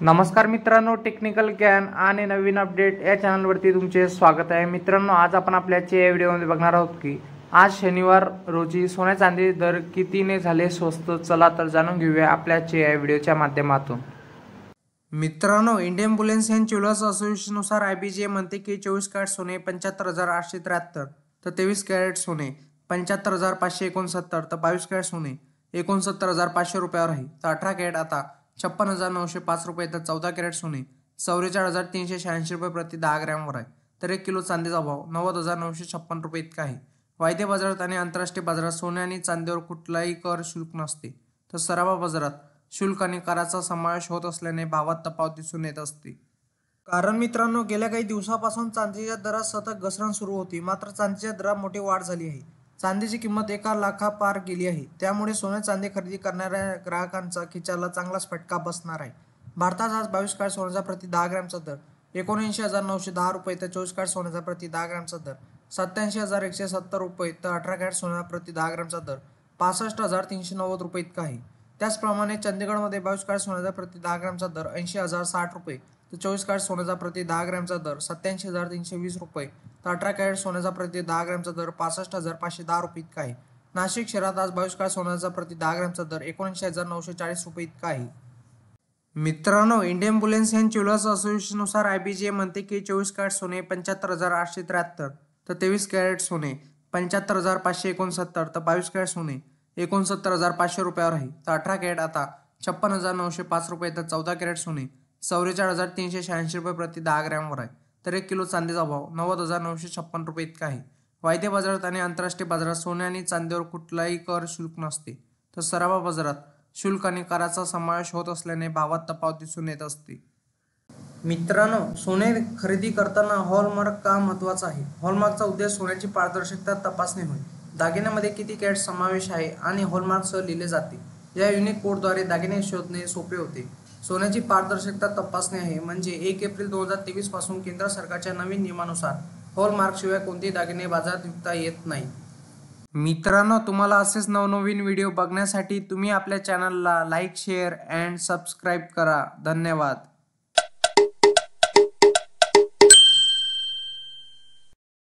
नमस्कार मित्रांनो, टेक्निकल ज्ञान आणि नवीन अपडेट या चॅनलवरती तुमचे स्वागत आहे। मित्रांनो, आज आपण आपल्याच्या या व्हिडिओमध्ये बघणार आहोत की आज शनिवार रोजी सोन्या चांदी दर कितीने झाले स्वस्त। चला तर जाणून घेऊया आपल्याच्या या व्हिडिओच्या माध्यमातून। मित्रांनो, इंडियन बुलियन अँड ज्वेलर्स असोसिएशननुसार IBJ म्हणते की 24 कॅरेट सोने 75,873, तर 23 कॅरेट सोने 75,569, तर 22 कॅरेट सोने 69,500 रुपयावर आहे। तर 18 कॅरेट आता 56,905 रुपये, तर 14 कॅरेट सोने 44,386 रुपये प्रति 10 ग्रॅमवर आहे। तर 1 किलो चांदीचा भाव 90,956 रुपये इतका आहे। वायदे बाजारात आणि आंतरराष्ट्रीय बाजारात सोने आणि चांदीवर कुठलाही कर शुल्क नसते, तर सराफा बाजारात शुल्क आणि कराचा समावेश होत असल्याने भावात तफावत दिसून येत असते। कारण मित्रांनो, गेल्या काही दिवसापासून चांदीच्या दरात सतत घसरण सुरू होती, मात्र चांदीच्या दरात मोठी वाढ झाली आहे। चांदीची किंमत 1 लाखापार गेली आहे, त्यामुळे सोने चांदी खरेदी करणाऱ्या ग्राहकांचा खिशाला चांगलाच फटका बसणार आहे। भारतात आज 22 कॅरेट सोन्याचा प्रति 10 ग्रॅमचा दर 79,910 रुपये, तर 24 कॅरेट सोन्याचा प्रति 10 ग्रॅमचा दर 87,170 रुपये, तर 18 कॅरेट सोन्याचा प्रति 10 ग्रॅमचा दर 65,390 रुपये इतका आहे। त्याचप्रमाणे चंदीगडमध्ये 22 कॅरेट सोन्याचा प्रति 10 ग्रॅमचा दर 80,060 रुपये, तर 24 कॅरेट सोन्याचा प्रति 10 ग्रॅमचा दर 87,320 रुपये, तर 18 कॅरेट सोन्याचा प्रति 10 ग्रॅमचा दर 65,510 रुपये इतका आहे। नाशिक शहरात आज 22 कॅरेट सोन्याचा प्रति 10 ग्रॅमचा दर 79,940 रुपये इतका आहे। मित्रांनो, इंडियन बुलियन अँड ज्वेलर्स असोसिएशननुसार IBJ म्हणते की 24 कॅरेट सोने 75,873, तर 23 कॅरेट सोने 75,569, तर 22 कॅरेट सोने 69,500 रुपयावर आहे। तर 18 कॅरेट आता 56,905 रुपये, तर 14 कॅरेट सोने 44,386 रुपये प्रति 10 ग्रॅमवर आहे। तर 1 किलो चांदीचा भाव 90,956 रुपये इतका आहे। वायदे बाजारात आणि आंतरराष्ट्रीय बाजारात सोने आणि चांदीवर कुठलाही कर शुल्क नसते, तर सराफा बाजारात शुल्क आणि कराचा समावेश होत असल्याने भावात तफावत दिसून येत असते। मित्रांनो, सोने खरेदी करताना हॉलमार्क का महत्त्वाचा आहे? हॉलमार्कचा उद्देश सोन्याची पारदर्शकता तपासणे होय। दागिन्यामध्ये किती कॅरेट समावेश आहे आणि हॉलमार्कसह लिहिले जाते। या युनिक कोडद्वारे दागिने शोधणे सोपे होते। सोन्याची पारदर्शकता तपासणे आहे म्हणजे 1 एप्रिल 2023 पासून केंद्र सरकारच्या नवीन नियमानुसार हॉलमार्कशिवाय कोणतेही दागिने बाजारात विकता येत नाही। मित्रांनो, तुम्हाला असेच नवनवीन व्हिडिओ बघण्यासाठी तुम्ही आपल्या चॅनलला लाईक, शेअर अँड सबस्क्राईब करा। धन्यवाद।